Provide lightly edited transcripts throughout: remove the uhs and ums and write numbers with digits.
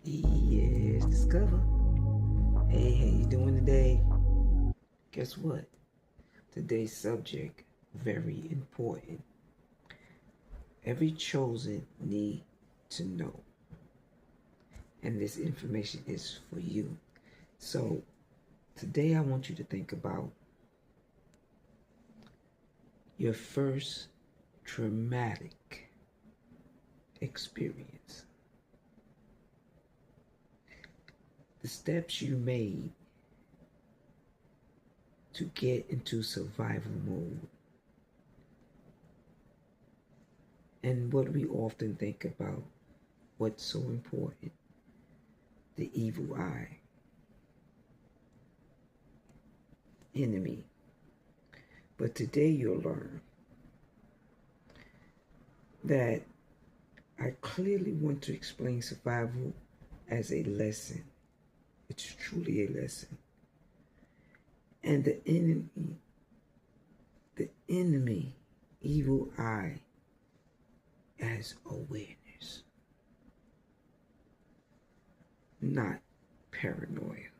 Yes, Discover. Hey, how you doing today? Guess what? Today's subject very important. Every chosen need to know, and this information is for you. So today I want you to think about your first traumatic experience. The steps you made to get into survival mode. And what we often think about, what's so important, the evil eye, enemy. But today you'll learn that I clearly want to explain survival as a lesson. It's truly a lesson. And the enemy, evil eye, as awareness, not paranoia.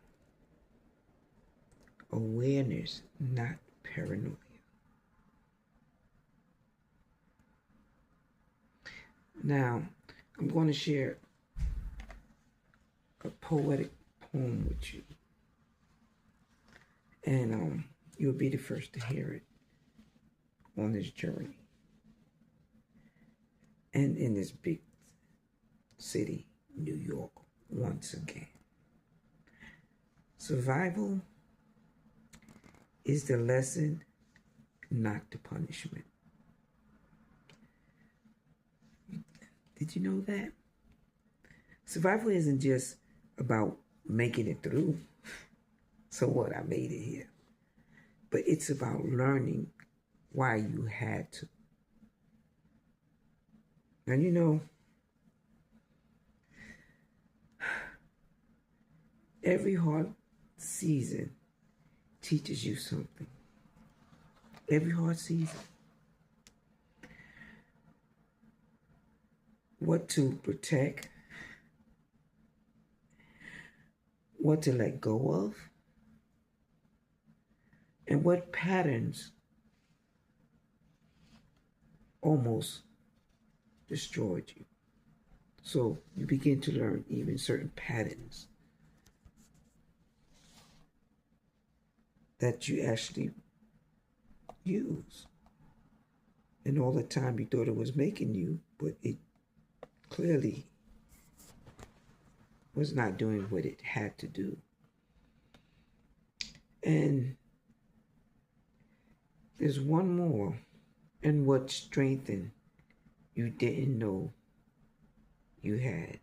Awareness, not paranoia. Now, I'm going to share a poetic poem with you. And you'll be the first to hear it on this journey. And in this big city, New York, once again. Survival is the lesson, not the punishment. Did you know that? Survival isn't just about making it through. So what? I made it here. But it's about learning why you had to. And you know, every hard season teaches you something. Every hard season. What to protect, what to let go of, and what patterns almost destroyed you. So you begin to learn even certain patterns that you actually use. And all the time you thought it was making you, but it clearly was not doing what it had to do. And there's one more, and what strengthened you didn't know you had.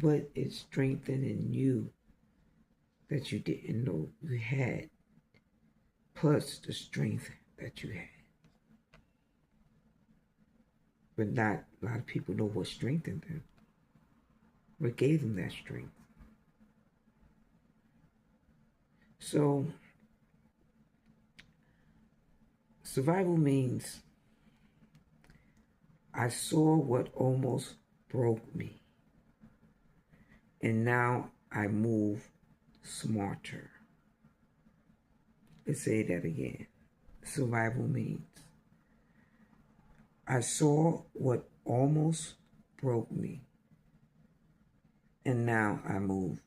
What is strengthened in you that you didn't know you had, plus the strength that you had. But not a lot of people know what strengthened them, what gave them that strength. So, survival means I saw what almost broke me, and now I move smarter. Let's say that again. Survival means I saw what almost broke me, and now I move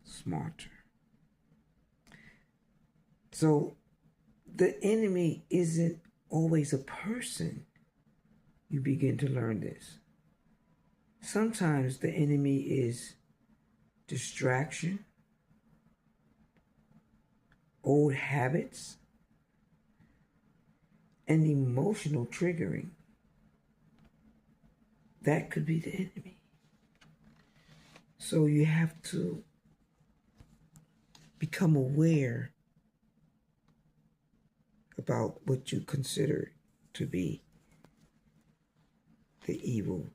smarter. So the enemy isn't always a person. You begin to learn this. Sometimes the enemy is distraction, old habits, and emotional triggering. That could be the enemy. So you have to become aware about what you consider to be the evil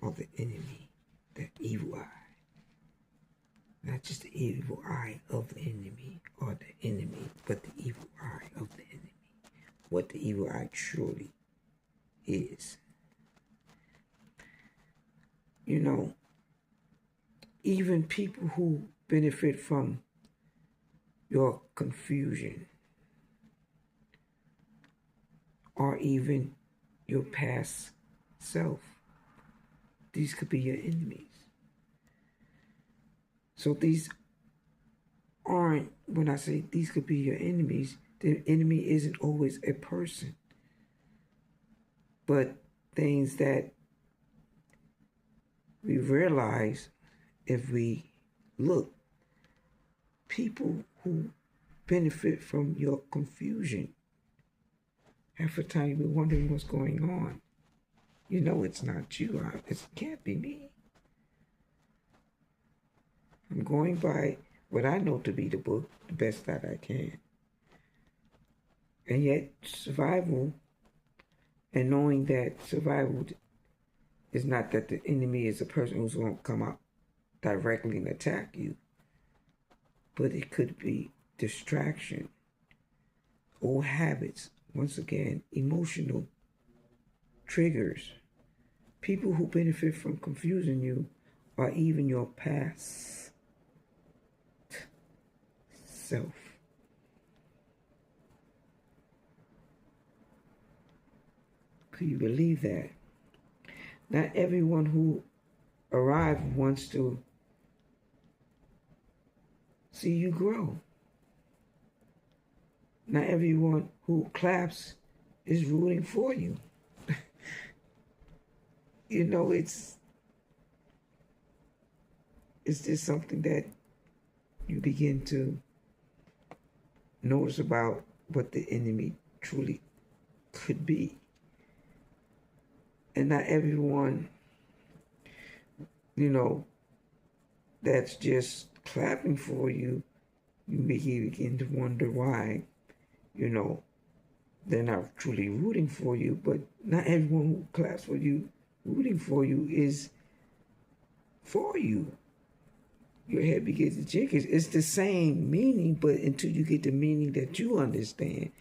of the enemy, that evil eye. Not just the evil eye of the enemy or the enemy, but the evil eye of the enemy. What the evil eye truly is. You know, even people who benefit from your confusion or even your past self, these could be your enemies. So these aren't, when I say these could be your enemies, the enemy isn't always a person, but things that we realize if we look. People who benefit from your confusion. Half the time you're wondering what's going on. You know it's not you. It can't be me. I'm going by what I know to be the book, the best that I can. And yet survival, and knowing that survival is not that the enemy is a person who's going to come out directly and attack you, but it could be distraction, old habits, once again, emotional triggers, people who benefit from confusing you, or even your past self. Could you believe that? Not everyone who arrives wants to see you grow. Not everyone who claps is rooting for you. You know, it's just something that you begin to notice about what the enemy truly could be. And not everyone, you know, that's just clapping for you, you begin to wonder why, you know, they're not truly rooting for you. But not everyone who claps for you, rooting for you, is for you. Your head begins to jig. It's the same meaning, but until you get the meaning that you understand.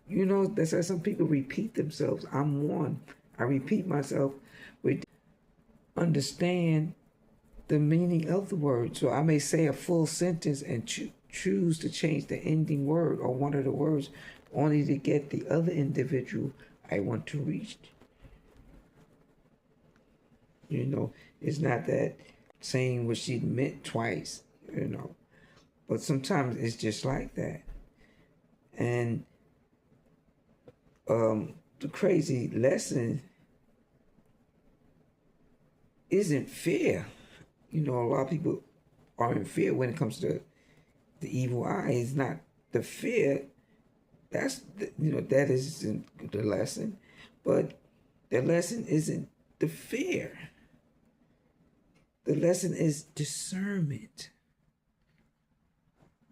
You know, that's why some people repeat themselves. I'm one. I repeat myself with understand the meaning of the word. So I may say a full sentence and choose to change the ending word or one of the words only to get the other individual I want to reach. You know, it's not that saying what she meant twice, you know, but sometimes it's just like that. And the crazy lesson isn't fear. You know, a lot of people are in fear when it comes to the evil eye. It's not the fear. That's that isn't the lesson, but the lesson isn't the fear. The lesson is discernment.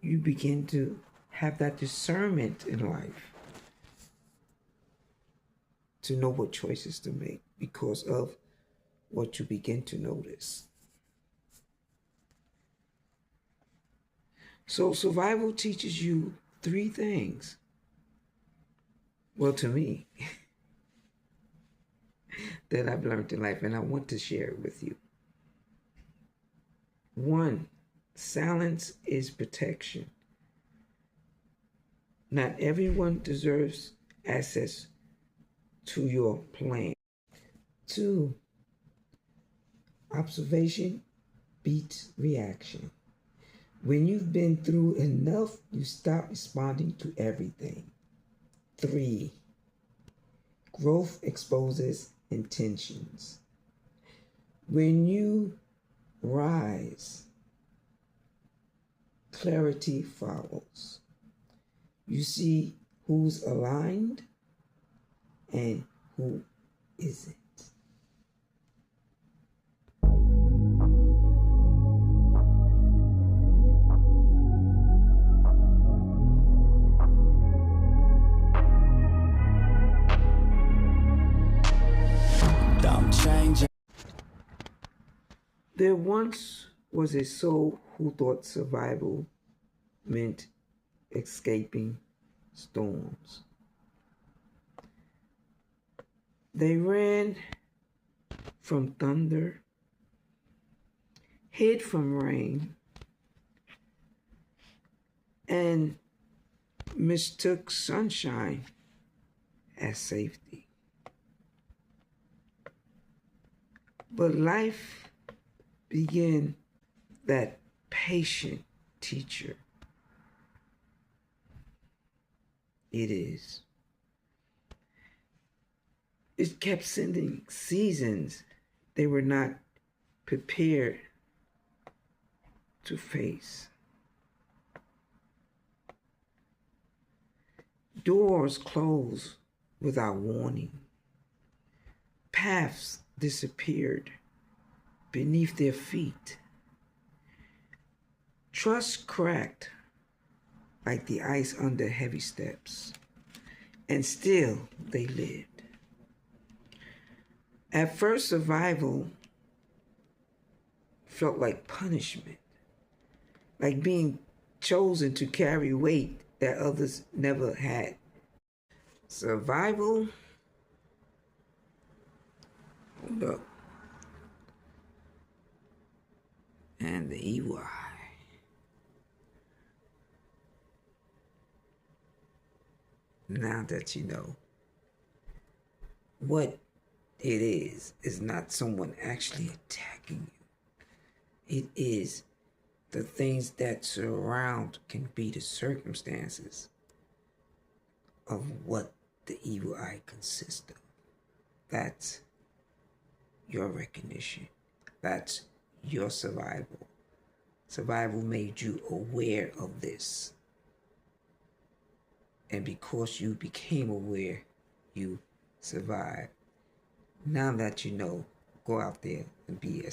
You begin to have that discernment in life to know what choices to make because of what you begin to notice. So survival teaches you 3 things. Well, to me, that I've learned in life, and I want to share it with you. 1, silence is protection. Not everyone deserves access to your plan. 2, observation beats reaction. When you've been through enough, you stop responding to everything. 3, growth exposes intentions. When you rise, clarity follows. You see who's aligned and who isn't. There once was a soul who thought survival meant escaping storms. They ran from thunder hid from rain, and mistook sunshine as safety. But life began that patient teacher. It is. It kept sending seasons they were not prepared to face. Doors closed without warning. Paths disappeared beneath their feet. Trust cracked like the ice under heavy steps. And still they lived. At first, survival felt like punishment, like being chosen to carry weight that others never had. Survival, hold up, and the EY. Now that you know what it is not someone actually attacking you. It is the things that surround can be the circumstances of what the evil eye consists of. That's your recognition. That's your survival. Survival made you aware of this. And because you became aware, you survived. Now that you know, go out there and be